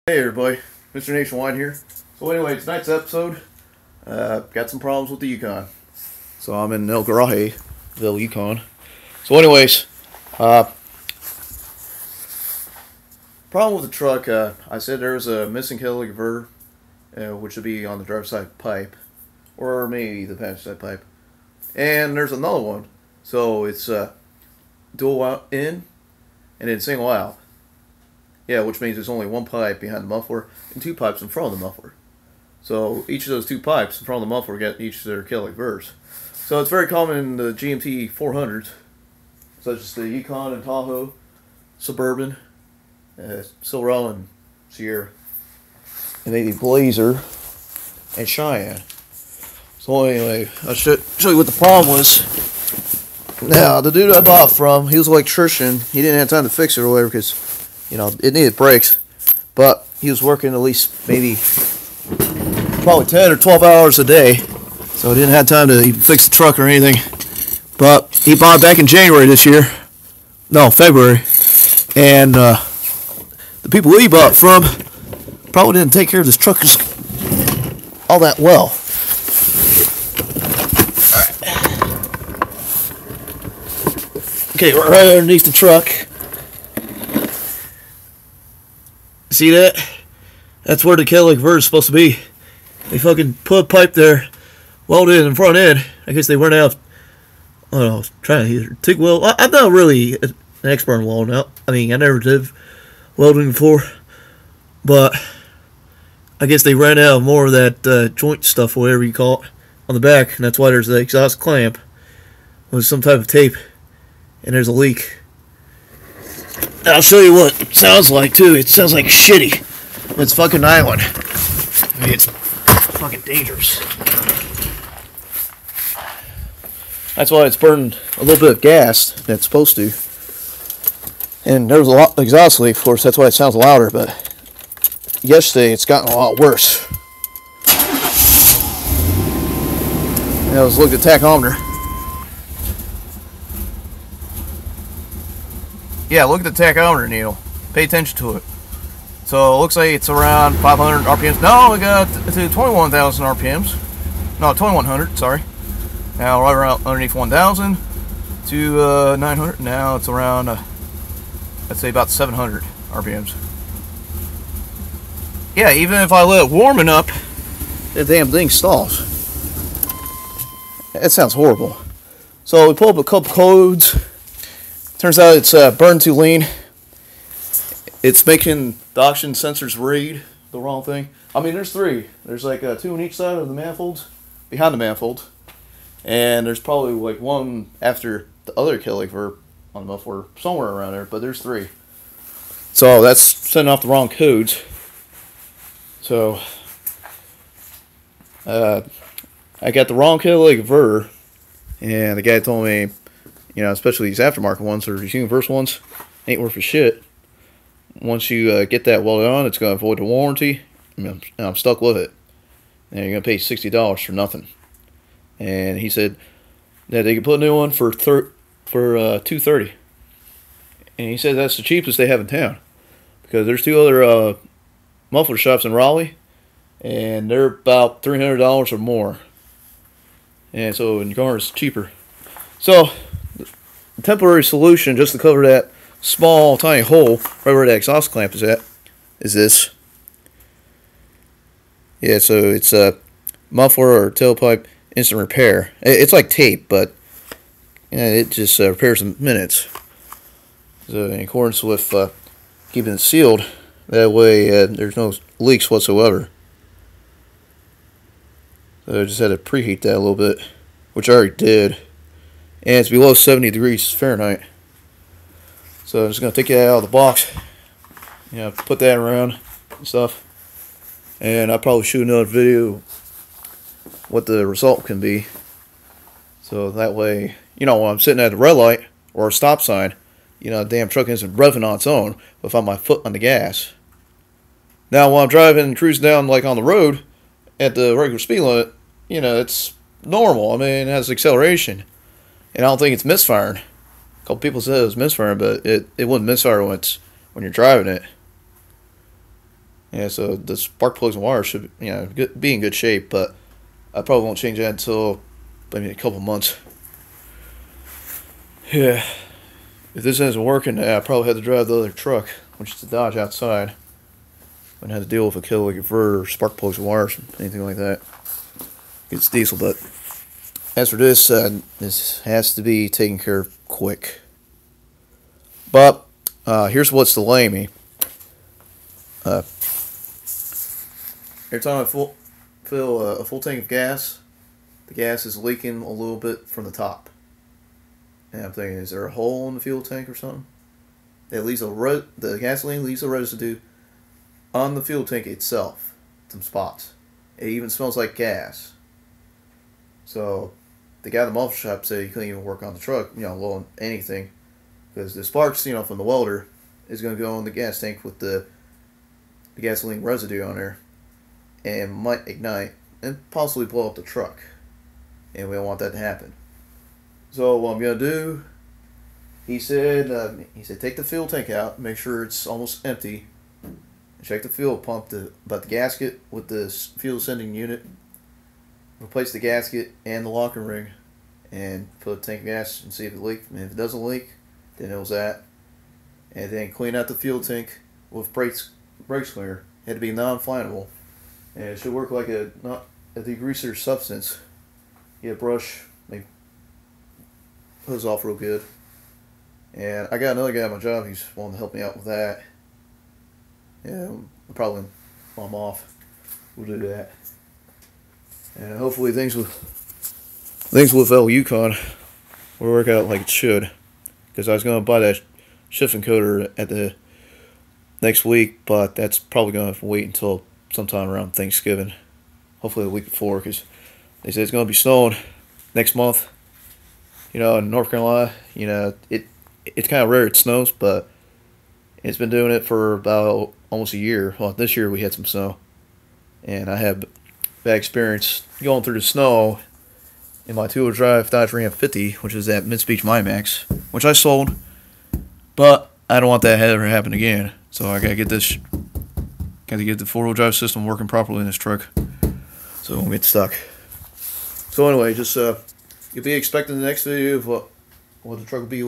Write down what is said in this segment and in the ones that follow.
Hey everybody, Mr. Nationwide here. So anyway, tonight's episode, got some problems with the Yukon. So I'm in El Garajeville, Yukon. So anyways, problem with the truck, I said there's a missing catalytic converter, which would be on the driver's side pipe, or maybe the passenger side pipe. And there's another one, so it's dual out in, and then single out. Yeah, which means there's only one pipe behind the muffler and two pipes in front of the muffler. So each of those two pipes in front of the muffler get each of their catalytic converters. So it's very common in the GMT 400s, such as the Yukon and Tahoe, Suburban, Silverado and Sierra, and maybe Blazer and Cheyenne. So anyway, I'll show you what the problem was. Now, the dude I bought from, he was an electrician. He didn't have time to fix it or whatever because, you know, it needed brakes, but he was working at least maybe probably 10 or 12 hours a day, so he didn't have time to even fix the truck or anything. But he bought it back in January this year, no, February, and the people he bought from probably didn't take care of this truck all that well. Okay, we're right underneath the truck. See that? That's where the catalytic converter is supposed to be. They fucking put a pipe there, welded in the front end. I guess they weren't out. I don't know, trying to either TIG weld. I'm not really an expert in welding out. I mean, I never did welding before, but I guess they ran out of more of that joint stuff, whatever you call it, on the back, and that's why there's the exhaust clamp with some type of tape, and there's a leak. I'll show you what it sounds like, too. It sounds like shitty. It's fucking island. I mean, it's fucking dangerous. That's why it's burning a little bit of gas than it's supposed to. And there was a lot of exhaust leak, of course. That's why it sounds louder, but yesterday it's gotten a lot worse. Now let's look at the tachometer. Yeah, look at the tachometer needle. Pay attention to it. So it looks like it's around 500 RPMs. No, we got to 21,000 RPMs. No, 2100, sorry. Now right around underneath 1,000 to 900. Now it's around, I'd say about 700 RPMs. Yeah, even if I let it warm up, the damn thing stalls. That sounds horrible. So we pulled up a couple codes. Turns out it's burned too lean. It's making the oxygen sensors read the wrong thing. I mean, there's three. There's like two on each side of the manifolds, behind the manifold. And there's probably like one after the other catalytic converter on the muffler, somewhere around there, but there's three. So that's sending off the wrong codes. So, I got the wrong catalytic converter, and the guy told me, you know, especially these aftermarket ones or these universal ones, ain't worth a shit. Once you get that welded on, it's going to avoid the warranty. I mean, I'm stuck with it. And you're going to pay $60 for nothing. And he said that they could put a new one for $230. And he said that's the cheapest they have in town. Because there's two other muffler shops in Raleigh, and they're about $300 or more. And so in Yukon it's cheaper. So the temporary solution, just to cover that small, tiny hole right where that exhaust clamp is at, is this. Yeah, so it's a muffler or tailpipe instant repair. It's like tape, but it just repairs in minutes. So in accordance with keeping it sealed, that way there's no leaks whatsoever. So I just had to preheat that a little bit, which I already did. And it's below 70 degrees Fahrenheit. So I'm just going to take it out of the box. You know, put that around and stuff. And I'll probably shoot another video what the result can be. So that way, you know, when I'm sitting at a red light or a stop sign, you know, the damn truck isn't revving on its own without my foot on the gas. Now, when I'm driving and cruising down, like on the road at the regular speed limit, you know, it's normal. I mean, it has acceleration. And I don't think it's misfiring. A couple people said it was misfiring, but it wouldn't misfire when you're driving it. Yeah, so the spark plugs and wires should be in good shape, but I probably won't change that until maybe a couple months. Yeah, if this isn't working, I probably have to drive the other truck, which is the Dodge outside, and have to deal with a catalytic converter, spark plugs and wires, anything like that. It's diesel, but as for this, this has to be taken care of quick. But here's what's delaying me. Uh, every time I fill a full tank of gas, the gas is leaking a little bit from the top. And I'm thinking, is there a hole in the fuel tank or something? The gasoline leaves a residue on the fuel tank itself, some spots. It even smells like gas. So the guy at the muffler shop said he couldn't even work on the truck, load anything, because the sparks, from the welder is going to go in the gas tank with the gasoline residue on there, and might ignite and possibly blow up the truck. And we don't want that to happen. So what I'm going to do, he said take the fuel tank out, make sure it's almost empty, check the fuel pump, about the gasket with the fuel sending unit, replace the gasket and the locking ring, and put a tank of gas and see if it leaks. And if it doesn't leak, then it was that. And then clean out the fuel tank with brakes cleaner. It had to be non-flammable, and it should work like a degreaser substance. Get a brush, maybe hose off real good. And I got another guy at my job. He's wanting to help me out with that. Yeah, probably while I'm off, we'll do that. And hopefully things with Yukon will work out like it should. Because I was going to buy that shift encoder at the next week, but that's probably going to have to wait until sometime around Thanksgiving. Hopefully the week before, because they say it's going to be snowing next month. In North Carolina, it's kind of rare it snows, but it's been doing it for about almost a year. Well, this year we had some snow, and I had bad experience going through the snow in my two-wheel drive Dodge Ram 50, which is that Mid-Speech MyMax, which I sold, but I don't want that to ever happen again. So I gotta get the four-wheel drive system working properly in this truck, so it won't get stuck. So anyway, just you'll be expecting the next video of what the truck will be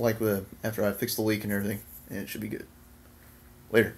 like after I fix the leak and everything, and it should be good. Later.